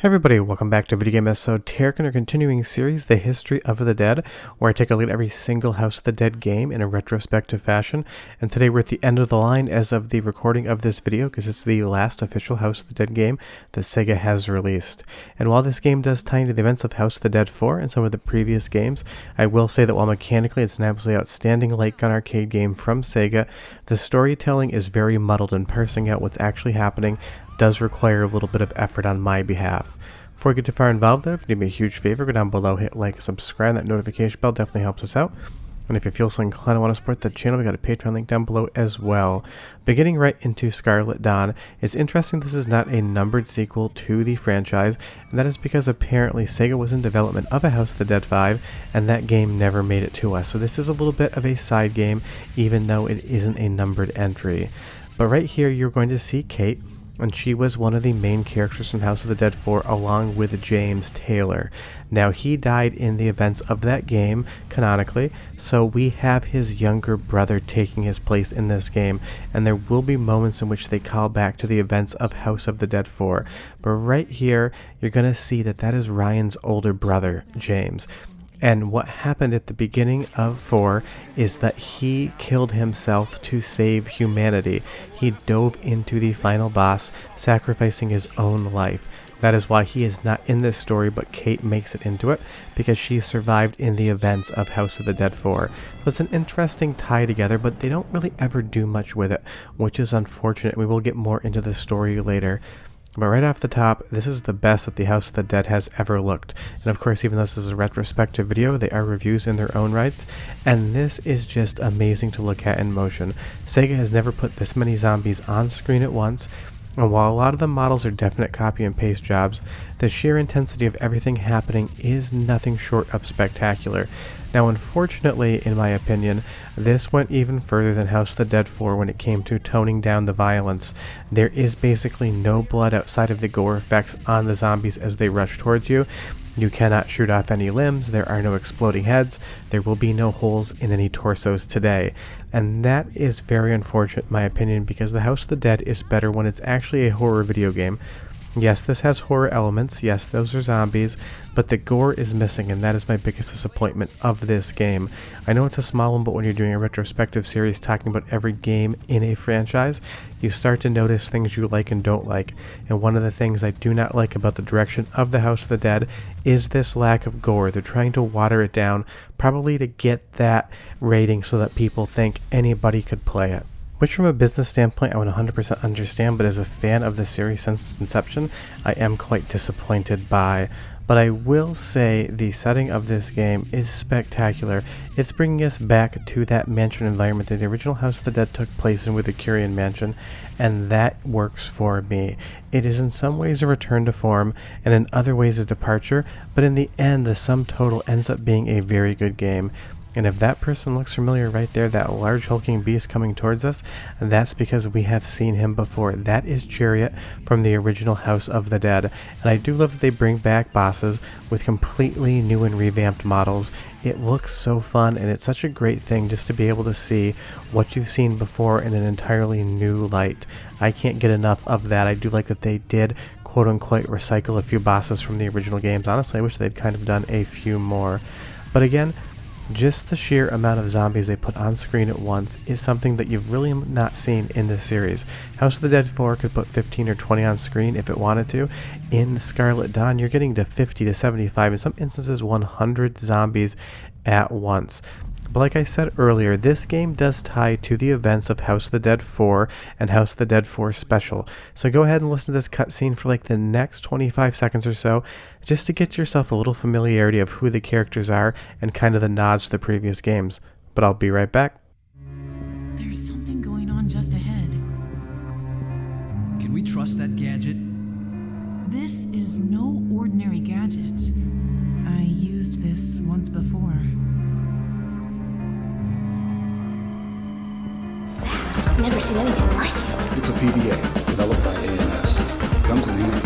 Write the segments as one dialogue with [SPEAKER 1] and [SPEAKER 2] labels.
[SPEAKER 1] Hey everybody, welcome back to Video Game Esoteric and our continuing series, The History of the Dead, where I take a look at every single House of the Dead game in a retrospective fashion. And today we're at the end of the line as of the recording of this video, because it's the last official House of the Dead game that Sega has released. And while this game does tie into the events of House of the Dead 4 and some of the previous games, I will say that while mechanically it's an absolutely outstanding light gun arcade game from Sega, the storytelling is very muddled, and parsing out what's actually happening does require a little bit of effort on my behalf. Before we get too far involved though, if you do me a huge favor, go down below, hit like, subscribe, that notification bell definitely helps us out. And if you feel so inclined and want to support the channel, we got a Patreon link down below as well. But getting right into Scarlet Dawn, it's interesting this is not a numbered sequel to the franchise, and that is because apparently Sega was in development of a House of the Dead 5, and that game never made it to us. So this is a little bit of a side game, even though it isn't a numbered entry. But right here, you're going to see Kate, and she was one of the main characters from House of the Dead 4 along with James Taylor. Now he died in the events of that game, canonically, so we have his younger brother taking his place in this game, and there will be moments in which they call back to the events of House of the Dead 4. But right here, you're going to see that that is Ryan's older brother, James. And what happened at the beginning of 4 is that he killed himself to save humanity. He dove into the final boss, sacrificing his own life. That is why he is not in this story, but Kate makes it into it, because she survived in the events of House of the Dead 4. So it's an interesting tie together, but they don't really ever do much with it, which is unfortunate. We will get more into the story later. But right off the top, this is the best that the House of the Dead has ever looked. And of course, even though this is a retrospective video, they are reviews in their own rights. And this is just amazing to look at in motion. Sega has never put this many zombies on screen at once. And while a lot of the models are definite copy and paste jobs, the sheer intensity of everything happening is nothing short of spectacular. Now, unfortunately, in my opinion, this went even further than House of the Dead 4 when it came to toning down the violence. There is basically no blood outside of the gore effects on the zombies as they rush towards you. You cannot shoot off any limbs, there are no exploding heads, there will be no holes in any torsos today. And that is very unfortunate in my opinion, because the House of the Dead is better when it's actually a horror video game. Yes, this has horror elements, yes, those are zombies, but the gore is missing, and that is my biggest disappointment of this game. I know it's a small one, but when you're doing a retrospective series talking about every game in a franchise, you start to notice things you like and don't like. And one of the things I do not like about the direction of the House of the Dead is this lack of gore. They're trying to water it down, probably to get that rating so that people think anybody could play it. Which from a business standpoint I would 100% understand, but as a fan of the series since its inception, I am quite disappointed by. But I will say the setting of this game is spectacular. It's bringing us back to that mansion environment that the original House of the Dead took place in with the Curian Mansion, and that works for me. It is in some ways a return to form, and in other ways a departure, but in the end the sum total ends up being a very good game. And if that person looks familiar right there, that large hulking beast coming towards us, that's because we have seen him before. That is Chariot from the original House of the Dead. And I do love that they bring back bosses with completely new and revamped models. It looks so fun, and it's such a great thing just to be able to see what you've seen before in an entirely new light. I can't get enough of that. I do like that they did quote-unquote recycle a few bosses from the original games. Honestly, I wish they'd kind of done a few more. But again, just the sheer amount of zombies they put on screen at once is something that you've really not seen in this series. House of the Dead 4 could put 15 or 20 on screen if it wanted to. In Scarlet Dawn, you're getting to 50 to 75, in some instances 100 zombies at once. But like I said earlier, this game does tie to the events of House of the Dead 4 and House of the Dead 4 Special. So go ahead and listen to this cutscene for like the next 25 seconds or so, just to get yourself a little familiarity of who the characters are and kind of the nods to the previous games. But I'll be right back.
[SPEAKER 2] There's something going on just ahead.
[SPEAKER 3] Can we trust that gadget?
[SPEAKER 2] This is no ordinary gadget. I used this once before.
[SPEAKER 4] I've never seen anything like it.
[SPEAKER 5] It's a PDA developed by AMS. Comes in handy.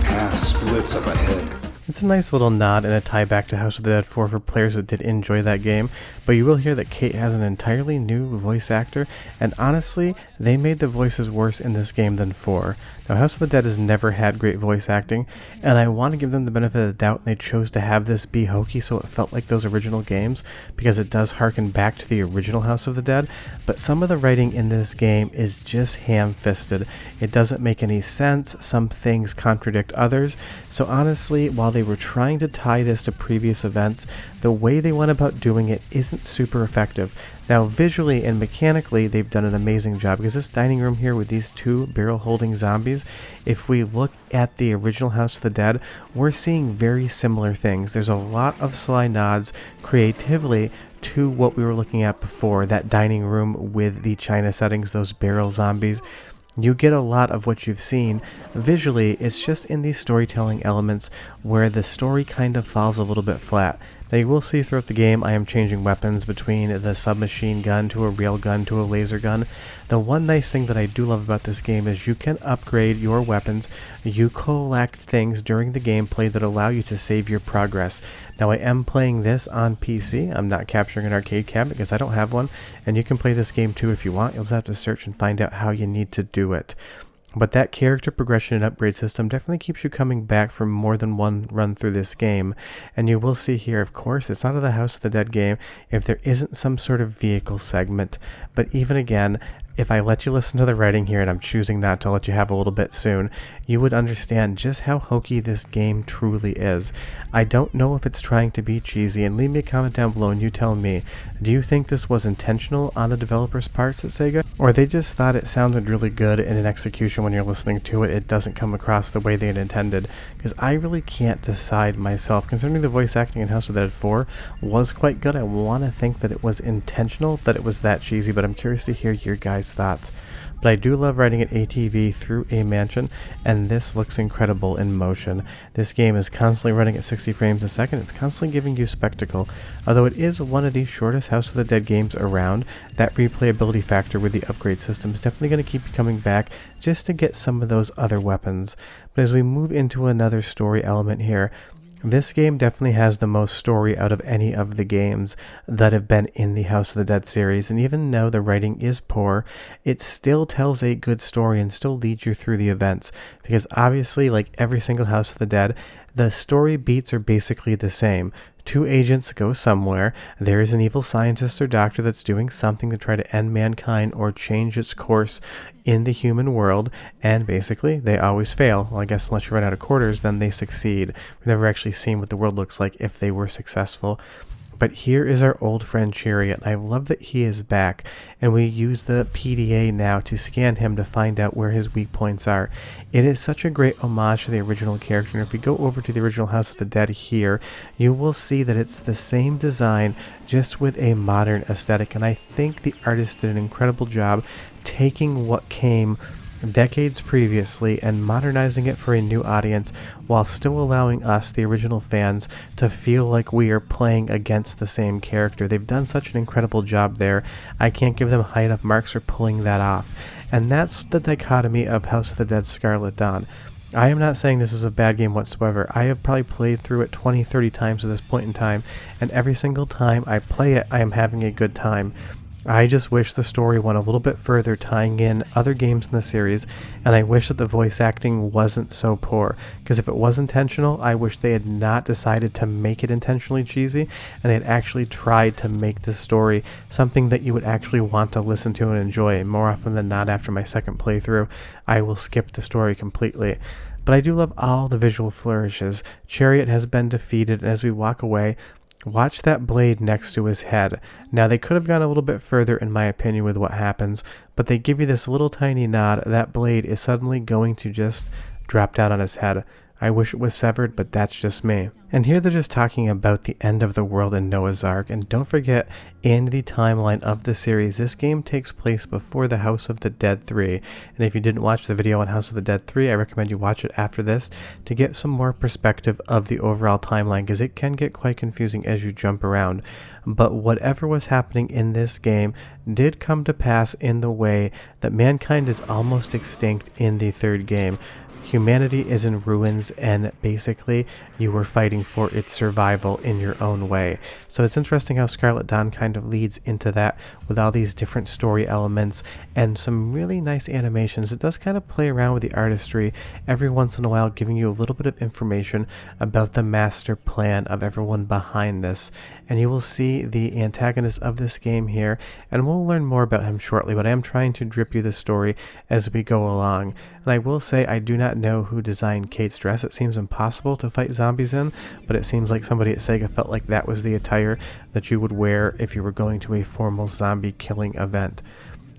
[SPEAKER 5] Path splits up ahead.
[SPEAKER 1] It's a nice little nod and a tie back to House of the Dead 4 for players that did enjoy that game, but you will hear that Kate has an entirely new voice actor, and honestly, they made the voices worse in this game than 4. Now, House of the Dead has never had great voice acting, and I want to give them the benefit of the doubt, and they chose to have this be hokey so it felt like those original games, because it does harken back to the original House of the Dead, but some of the writing in this game is just ham-fisted. It doesn't make any sense, some things contradict others, so honestly, while they were trying to tie this to previous events, the way they went about doing it isn't super effective. Now, visually and mechanically, they've done an amazing job, because this dining room here with these two barrel-holding zombies, if we look at the original House of the Dead, we're seeing very similar things. There's a lot of sly nods creatively to what we were looking at before, that dining room with the China settings, those barrel zombies. You get a lot of what you've seen. Visually, it's just in these storytelling elements where the story kind of falls a little bit flat. Now you will see throughout the game I am changing weapons between the submachine gun to a rail gun to a laser gun. The one nice thing that I do love about this game is you can upgrade your weapons. You collect things during the gameplay that allow you to save your progress. Now I am playing this on PC. I'm not capturing an arcade cabinet because I don't have one, and you can play this game too if you want. You'll just have to search and find out how you need to do it. But that character progression and upgrade system definitely keeps you coming back for more than one run through this game. And you will see here, of course, it's not a House of the Dead game if there isn't some sort of vehicle segment. But even again, if I let you listen to the writing here, and I'm choosing not to let you have a little bit soon, you would understand just how hokey this game truly is. I don't know if it's trying to be cheesy, and leave me a comment down below and you tell me, do you think this was intentional on the developers' parts at Sega? Or they just thought it sounded really good in an execution when you're listening to it, it doesn't come across the way they had intended? Because I really can't decide myself. Considering the voice acting in House of the Dead 4 was quite good, I want to think that it was intentional, that it was that cheesy, but I'm curious to hear your guys' thoughts. But I do love riding an ATV through a mansion, and this looks incredible in motion. This game is constantly running at 60 frames a second. It's constantly giving you spectacle. Although it is one of the shortest House of the Dead games around, that replayability factor with the upgrade system is definitely going to keep you coming back just to get some of those other weapons. But as we move into another story element here, this game definitely has the most story out of any of the games that have been in the House of the Dead series, and even though the writing is poor, it still tells a good story and still leads you through the events, because obviously, like every single House of the Dead, the story beats are basically the same. Two agents go somewhere, there is an evil scientist or doctor that's doing something to try to end mankind or change its course in the human world, and basically they always fail. Well, I guess unless you run out of quarters, then they succeed. We've never actually seen what the world looks like if they were successful. But here is our old friend Chariot, and I love that he is back, and we use the PDA now to scan him to find out where his weak points are. It is such a great homage to the original character, and if we go over to the original House of the Dead here, you will see that it's the same design, just with a modern aesthetic, and I think the artist did an incredible job taking what came decades previously and modernizing it for a new audience while still allowing us, the original fans, to feel like we are playing against the same character. They've done such an incredible job there. I can't give them high enough marks for pulling that off. And that's the dichotomy of House of the Dead Scarlet Dawn. I am not saying this is a bad game whatsoever. I have probably played through it 20-30 times at this point in time, and every single time I play it, I am having a good time. I just wish the story went a little bit further, tying in other games in the series, and I wish that the voice acting wasn't so poor, because if it was intentional, I wish they had not decided to make it intentionally cheesy, and they had actually tried to make the story something that you would actually want to listen to and enjoy. More often than not, after my second playthrough, I will skip the story completely. But I do love all the visual flourishes. Chariot has been defeated, and as we walk away, watch that blade next to his head. Now, they could have gone a little bit further, in my opinion, with what happens, but they give you this little tiny nod. That blade is suddenly going to just drop down on his head. I wish it was severed, but that's just me. And here they're just talking about the end of the world in Noah's Ark, and don't forget, in the timeline of the series, this game takes place before the House of the Dead 3, and if you didn't watch the video on House of the Dead 3, I recommend you watch it after this to get some more perspective of the overall timeline, because it can get quite confusing as you jump around. But whatever was happening in this game did come to pass in the way that mankind is almost extinct in the third game. humanity is in ruins and basically you were fighting for its survival in your own way. So it's interesting how Scarlet Dawn kind of leads into that with all these different story elements and some really nice animations. It does kind of play around with the artistry every once in a while, giving you a little bit of information about the master plan of everyone behind this. And you will see the antagonist of this game here, and we'll learn more about him shortly, but I am trying to drip you the story as we go along. And I will say I do not know who designed Kate's dress. It seems impossible to fight zombies in, but it seems like somebody at Sega felt like that was the attire that you would wear if you were going to a formal zombie killing event.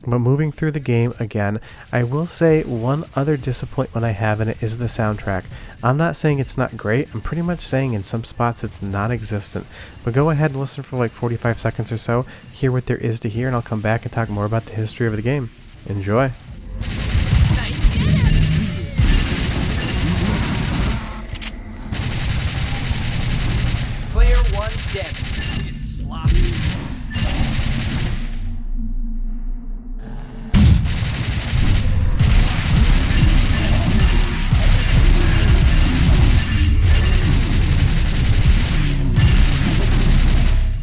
[SPEAKER 1] But moving through the game again, I will say one other disappointment I have in it is the soundtrack. I'm not saying it's not great, I'm pretty much saying in some spots it's non-existent. But go ahead and listen for like 45 seconds or so, hear what there is to hear, and I'll come back and talk more about the history of the game. Enjoy!
[SPEAKER 6] Player 1 dead. Getting sloppy.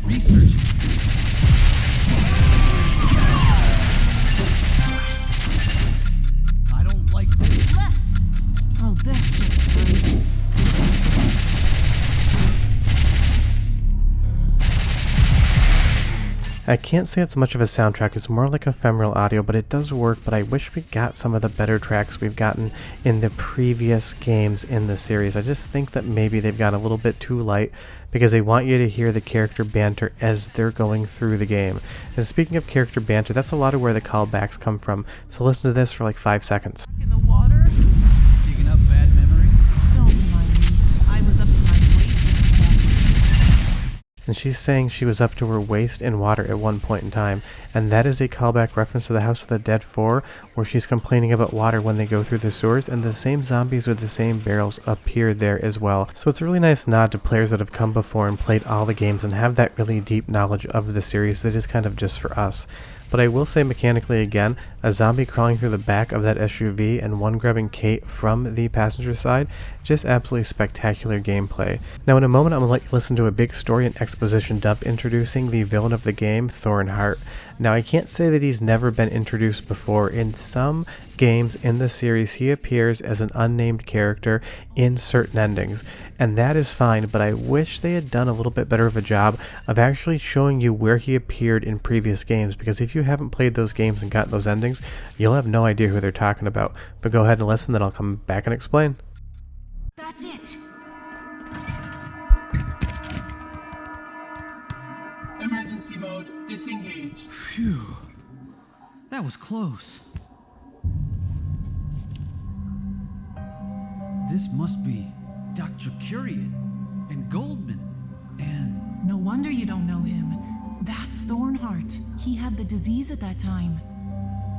[SPEAKER 3] Researching. I don't like this.
[SPEAKER 2] Left! Oh, that's just crazy.
[SPEAKER 1] I can't say it's much of a soundtrack, it's more like ephemeral audio, but it does work, but I wish we got some of the better tracks we've gotten in the previous games in the series. I just think that maybe they've got a little bit too light because they want you to hear the character banter as they're going through the game. And speaking of character banter, that's a lot of where the callbacks come from, so listen to this for like 5 seconds.
[SPEAKER 2] In the water?
[SPEAKER 3] Digging up bad memories.
[SPEAKER 2] Don't remind me. I was up to my waist in stuff.
[SPEAKER 1] And she's saying she was up to her waist in water at one point in time, and that is a callback reference to the House of the Dead 4, where she's complaining about water when they go through the sewers, and the same zombies with the same barrels appear there as well. So it's a really nice nod to players that have come before and played all the games and have that really deep knowledge of the series that is kind of just for us. But I will say mechanically again, a zombie crawling through the back of that SUV and one grabbing Kate from the passenger side, just absolutely spectacular gameplay. Now in a moment I'm going to let you listen to a big story and exposition dump introducing the villain of the game, Thornhart. Now I can't say that he's never been introduced before. In some games in the series he appears as an unnamed character in certain endings, and that is fine, but I wish they had done a little bit better of a job of actually showing you where he appeared in previous games, because if you haven't played those games and gotten those endings, you'll have no idea who they're talking about. But go ahead and listen, then I'll come back and explain.
[SPEAKER 2] That's it!
[SPEAKER 7] Emergency mode disengaged.
[SPEAKER 3] Phew. That was close. This must be Dr. Curian and Goldman and...
[SPEAKER 2] No wonder you don't know him. That's Thornhart. He had the disease at that time.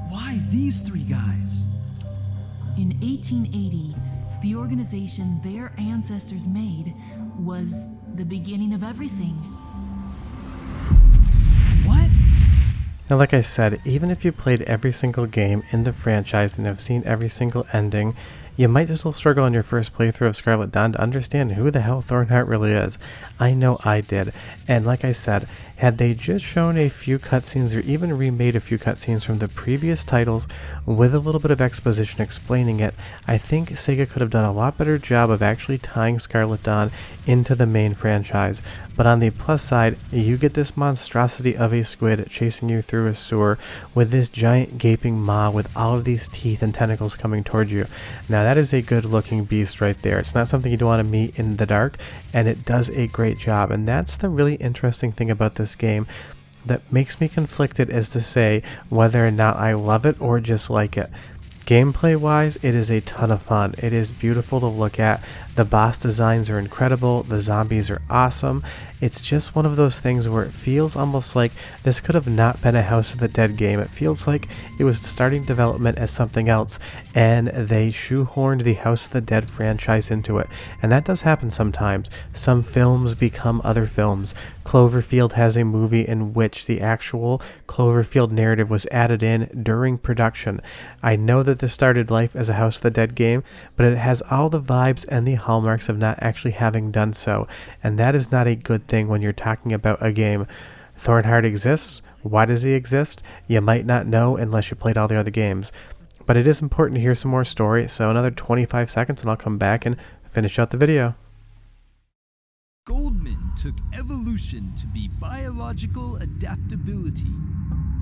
[SPEAKER 3] Why these three guys?
[SPEAKER 2] In 1880, the organization their ancestors made was the beginning of everything.
[SPEAKER 3] What?
[SPEAKER 1] Now like I said, even if you played every single game in the franchise and have seen every single ending, you might still struggle on your first playthrough of Scarlet Dawn to understand who the hell Thornhart really is. I know I did, and like I said, had they just shown a few cutscenes or even remade a few cutscenes from the previous titles with a little bit of exposition explaining it, I think Sega could have done a lot better job of actually tying Scarlet Dawn into the main franchise. But on the plus side, you get this monstrosity of a squid chasing you through a sewer with this giant gaping maw with all of these teeth and tentacles coming towards you. Now that is a good looking beast right there. It's not something you don't want to meet in the dark, and it does a great job. And that's the really interesting thing about this game that makes me conflicted as to say whether or not I love it or just like it. Gameplay wise, it is a ton of fun. It is beautiful to look at. The boss designs are incredible, the zombies are awesome. It's just one of those things where it feels almost like this could have not been a House of the Dead game. It feels like it was starting development as something else, and they shoehorned the House of the Dead franchise into it. And that does happen sometimes. Some films become other films. Cloverfield has a movie in which the actual Cloverfield narrative was added in during production. I know that this started life as a House of the Dead game, but it has all the vibes and the hallmarks of not actually having done so, and that is not a good thing when you're talking about a game. Thornhard exists. Why does he exist? You might not know unless you played all the other games. But it is important to hear some more story, so another 25 seconds and I'll come back and finish out the video.
[SPEAKER 3] Goldman took evolution to be biological adaptability,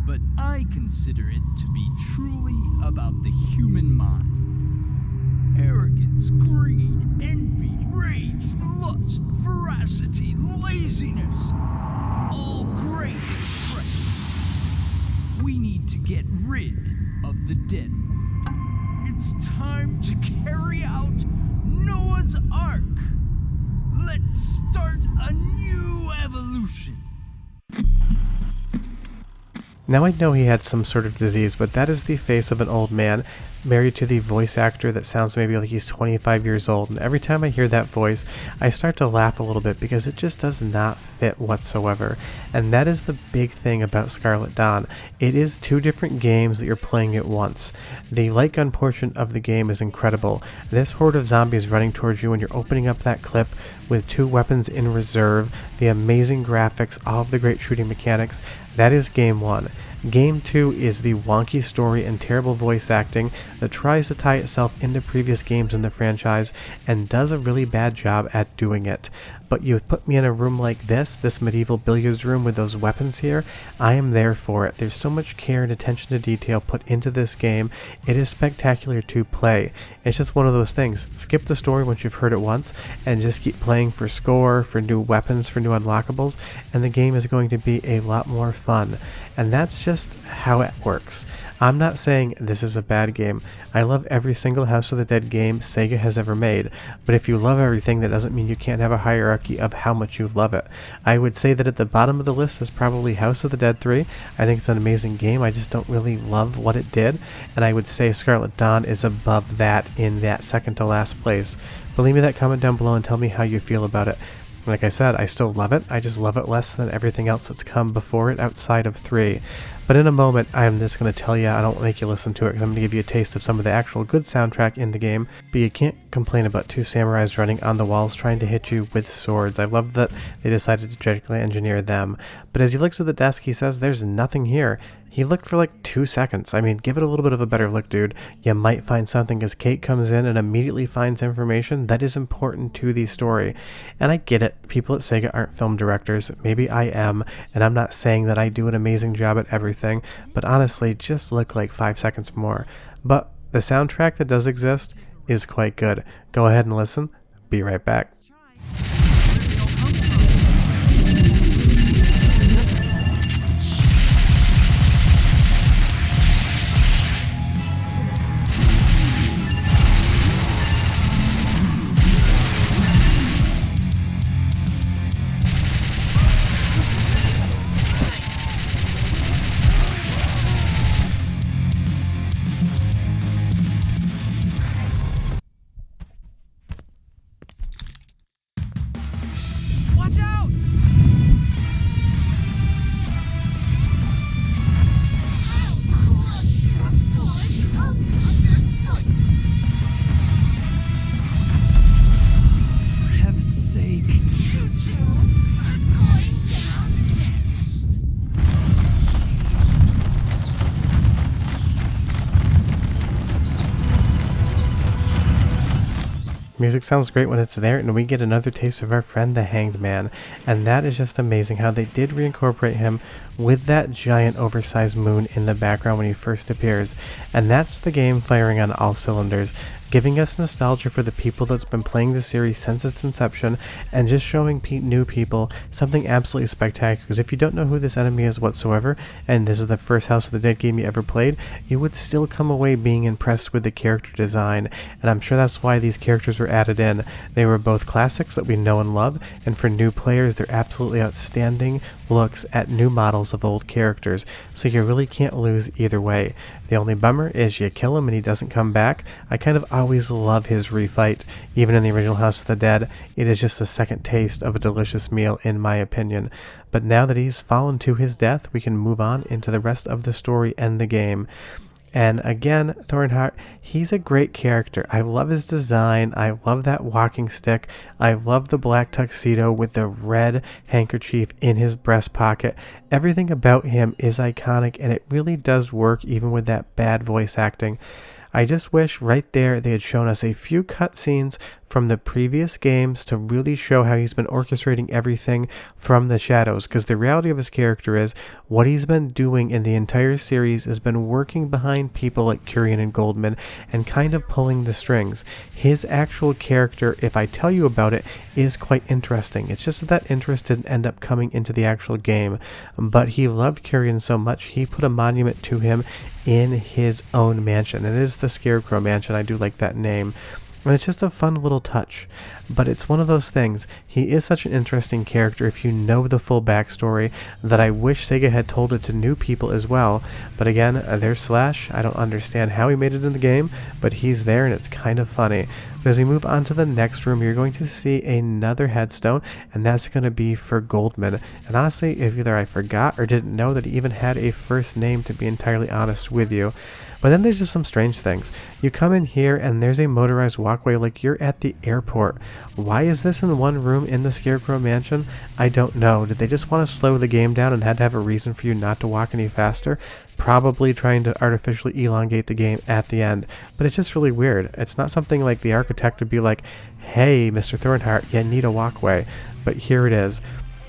[SPEAKER 3] but I consider it to be truly about the human mind. Arrogance, greed, envy, rage, lust, veracity, laziness. All great expressions. We need to get rid of the dead one. It's time to carry out Noah's Ark. Let's start a new evolution.
[SPEAKER 1] Now I know he had some sort of disease, but that is the face of an old man married to the voice actor that sounds maybe like he's 25 years old, and every time I hear that voice I start to laugh a little bit because it just does not fit whatsoever. And that is the big thing about Scarlet Dawn. It is two different games that you're playing at once. The light gun portion of the game is incredible. This horde of zombies running towards you and you're opening up that clip with two weapons in reserve, the amazing graphics, all of the great shooting mechanics. That is game one. Game 2 is the wonky story and terrible voice acting that tries to tie itself into previous games in the franchise and does a really bad job at doing it. But you put me in a room like this medieval billiards room with those weapons here, I am there for it. There's so much care and attention to detail put into this game. It is spectacular to play. It's just one of those things. Skip the story once you've heard it once and just keep playing for score, for new weapons, for new unlockables, and the game is going to be a lot more fun. And that's just how it works. I'm not saying this is a bad game. I love every single House of the Dead game Sega has ever made, but if you love everything, that doesn't mean you can't have a hierarchy of how much you love it. I would say that at the bottom of the list is probably House of the Dead 3. I think it's an amazing game. I just don't really love what it did, and I would say Scarlet Dawn is above that in that second to last place. But leave me that comment down below and tell me how you feel about it. Like I said, I still love it. I just love it less than everything else that's come before it outside of 3. But in a moment, I'm just going to tell you, I don't make you listen to it because I'm going to give you a taste of some of the actual good soundtrack in the game, but you can't complain about two samurais running on the walls trying to hit you with swords. I love that they decided to genetically engineer them. But as he looks at the desk, he says, there's nothing here. He looked for like 2 seconds. I mean, give it a little bit of a better look, dude. You might find something as Kate comes in and immediately finds information that is important to the story. And I get it. People at Sega aren't film directors. Maybe I am, and I'm not saying that I do an amazing job at everything, but honestly, just look like 5 seconds more. But the soundtrack that does exist is quite good. Go ahead and listen. Be right back.
[SPEAKER 6] Watch out! For heaven's sake. You two are going down next.
[SPEAKER 1] Music sounds great when it's there, and we get another taste of our friend the Hanged Man, and that is just amazing how they did reincorporate him with that giant oversized moon in the background when he first appears. And that's the game firing on all cylinders. giving us nostalgia for the people that's been playing the series since its inception, and just showing new people something absolutely spectacular. Because if you don't know who this enemy is whatsoever, and this is the first House of the Dead game you ever played, you would still come away being impressed with the character design, and I'm sure that's why these characters were added in. They were both classics that we know and love, and for new players, they're absolutely outstanding looks at new models of old characters, so you really can't lose either way. The only bummer is you kill him and he doesn't come back. I kind of always love his refight. Even in the original House of the Dead, it is just a second taste of a delicious meal in my opinion. But now that he's fallen to his death, we can move on into the rest of the story and the game. And again, Thornhart, he's a great character. I love his design. I love that walking stick. I love the black tuxedo with the red handkerchief in his breast pocket. Everything about him is iconic, and it really does work even with that bad voice acting. I just wish right there they had shown us a few cutscenes from the previous games to really show how he's been orchestrating everything from the shadows, because the reality of his character is what he's been doing in the entire series has been working behind people like Curian and Goldman and kind of pulling the strings. His actual character, if I tell you about it, is quite interesting. It's just that interest didn't end up coming into the actual game, but he loved Curian so much he put a monument to him in his own mansion. It is the Scarecrow Mansion. I do like that name. And it's just a fun little touch. But it's one of those things. He is such an interesting character if you know the full backstory that I wish Sega had told it to new people as well. But again, there's Slash. I don't understand how he made it in the game, but he's there and it's kind of funny. But as we move on to the next room, you're going to see another headstone, and that's going to be for Goldman. And honestly, if either I forgot or didn't know that he even had a first name, to be entirely honest with you. But then there's just some strange things. You come in here and there's a motorized walkway like you're at the airport. Why is this in one room in the Scarecrow Mansion? I don't know. Did they just want to slow the game down and had to have a reason for you not to walk any faster? Probably trying to artificially elongate the game at the end. But it's just really weird. It's not something like the architect would be like, hey, Mr. Thornhart, you need a walkway. But here it is.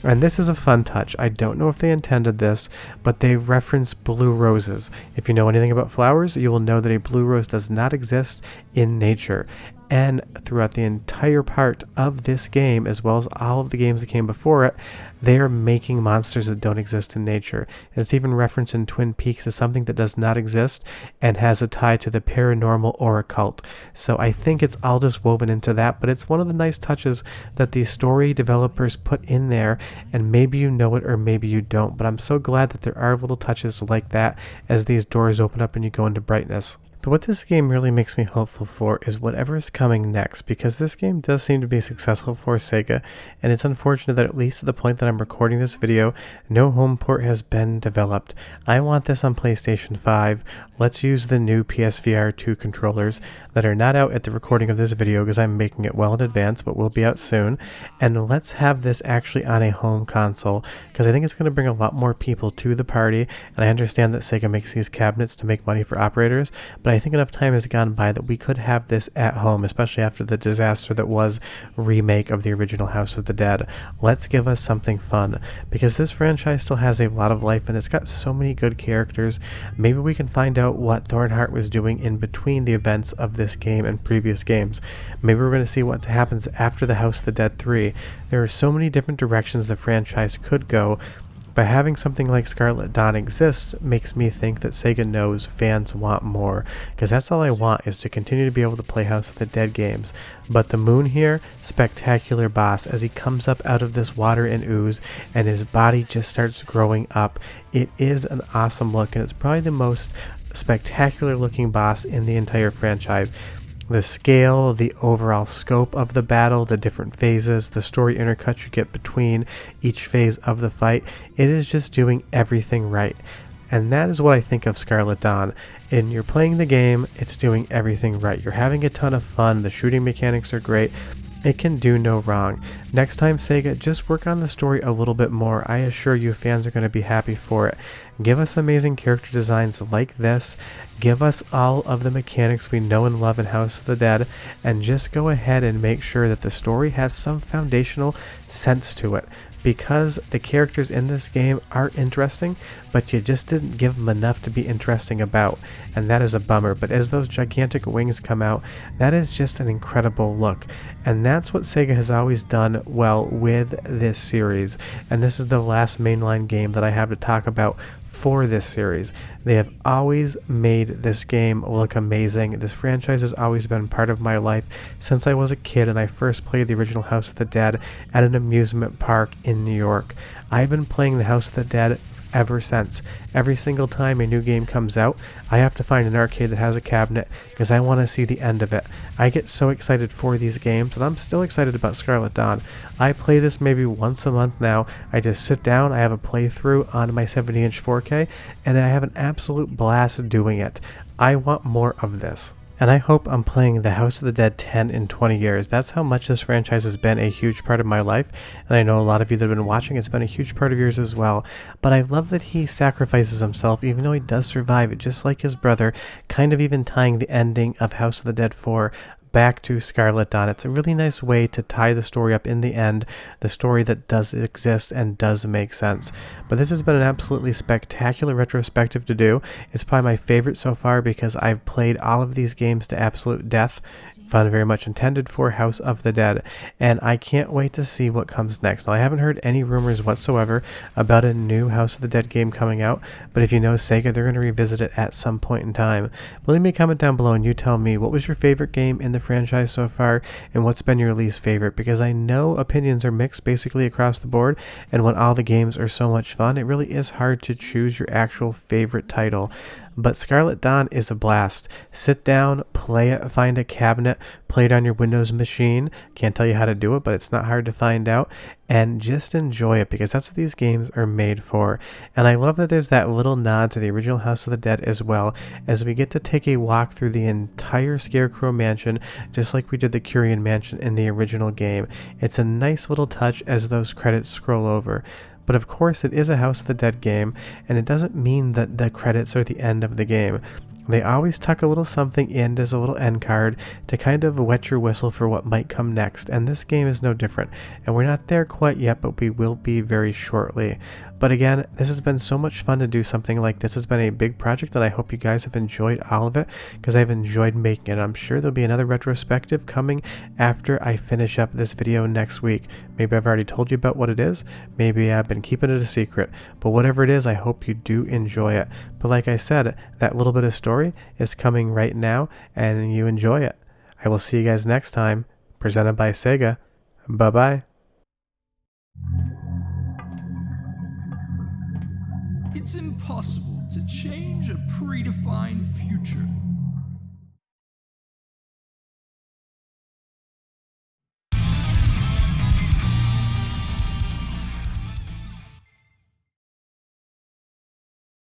[SPEAKER 1] And this is a fun touch. I don't know if they intended this, but they reference blue roses. If you know anything about flowers, you will know that a blue rose does not exist in nature. And throughout the entire part of this game, as well as all of the games that came before it, they are making monsters that don't exist in nature. And it's even referenced in Twin Peaks as something that does not exist and has a tie to the paranormal or occult. So I think it's all just woven into that, but it's one of the nice touches that the story developers put in there, and maybe you know it or maybe you don't. But I'm so glad that there are little touches like that as these doors open up and you go into brightness. But what this game really makes me hopeful for is whatever is coming next, because this game does seem to be successful for Sega, and it's unfortunate that at least at the point that I'm recording this video, no home port has been developed. I want this on PlayStation 5. Let's use the new PSVR 2 controllers that are not out at the recording of this video because I'm making it well in advance, but will be out soon. And let's have this actually on a home console, because I think it's going to bring a lot more people to the party, and I understand that Sega makes these cabinets to make money for operators, but I think enough time has gone by that we could have this at home, especially after the disaster that was remake of the original House of the Dead. Let's give us something fun, because this franchise still has a lot of life and it's got so many good characters. Maybe we can find out what Thornhart was doing in between the events of this game and previous games. Maybe we're going to see what happens after the House of the Dead 3. There are so many different directions the franchise could go. By having something like Scarlet Dawn exist makes me think that Sega knows fans want more, because that's all I want, is to continue to be able to play House of the Dead games. But the moon here, spectacular boss as he comes up out of this water and ooze and his body just starts growing up. It is an awesome look, and it's probably the most spectacular looking boss in the entire franchise. The scale, the overall scope of the battle, the different phases, the story intercuts you get between each phase of the fight, it is just doing everything right. And that is what I think of Scarlet Dawn. And you're playing the game, it's doing everything right. You're having a ton of fun, the shooting mechanics are great. It can do no wrong. Next time, Sega, just work on the story a little bit more. I assure you fans are going to be happy for it. Give us amazing character designs like this. Give us all of the mechanics we know and love in House of the Dead. And just go ahead and make sure that the story has some foundational sense to it. because the characters in this game are interesting, but you just didn't give them enough to be interesting about, and that is a bummer. But as those gigantic wings come out, that is just an incredible look, and that's what Sega has always done well with this series. And this is the last mainline game that I have to talk about for this series. They have always made this game look amazing. This franchise has always been part of my life since I was a kid and I first played the original House of the Dead at an amusement park in New York. I've been playing the House of the Dead ever since. Every single time a new game comes out, I have to find an arcade that has a cabinet because I want to see the end of it. I get so excited for these games, and I'm still excited about Scarlet Dawn. I play this maybe once a month now. I just sit down, I have a playthrough on my 70-inch 4K, and I have an absolute blast doing it. I want more of this. And I hope I'm playing The House of the Dead 10 in 20 years. That's how much this franchise has been a huge part of my life. And I know a lot of you that have been watching, it's been a huge part of yours as well. But I love that he sacrifices himself, even though he does survive it, just like his brother, kind of even tying the ending of House of the Dead 4 back to Scarlet Dawn. It's a really nice way to tie the story up in the end, the story that does exist and does make sense. But this has been an absolutely spectacular retrospective to do. It's probably my favorite so far because I've played all of these games to absolute death. Fun very much intended for House of the Dead, and I can't wait to see what comes next. Now, I haven't heard any rumors whatsoever about a new House of the Dead game coming out, but if you know Sega, they're going to revisit it at some point in time. But leave me a comment down below and you tell me, what was your favorite game in the franchise so far, and what's been your least favorite? Because I know opinions are mixed basically across the board, and when all the games are so much fun, it really is hard to choose your actual favorite title. But Scarlet Dawn is a blast. Sit down, play it, find a cabinet, play it on your Windows machine. Can't tell you how to do it, but it's not hard to find out. And just enjoy it, because that's what these games are made for. And I love that there's that little nod to the original House of the Dead as well, as we get to take a walk through the entire Scarecrow Mansion, just like we did the Curian Mansion in the original game. It's a nice little touch as those credits scroll over. But of course it is a House of the Dead game, and it doesn't mean that the credits are the end of the game. They always tuck a little something in as a little end card to kind of wet your whistle for what might come next, and this game is no different. And we're not there quite yet, but we will be very shortly. But again, this has been so much fun to do something like this. It's been a big project, and I hope you guys have enjoyed all of it, because I've enjoyed making it. I'm sure there'll be another retrospective coming after I finish up this video next week. Maybe I've already told you about what it is. Maybe I've been keeping it a secret. But whatever it is, I hope you do enjoy it. But like I said, that little bit of story is coming right now, and you enjoy it. I will see you guys next time. Presented by Sega. Bye-bye.
[SPEAKER 3] It's impossible to change a predefined future.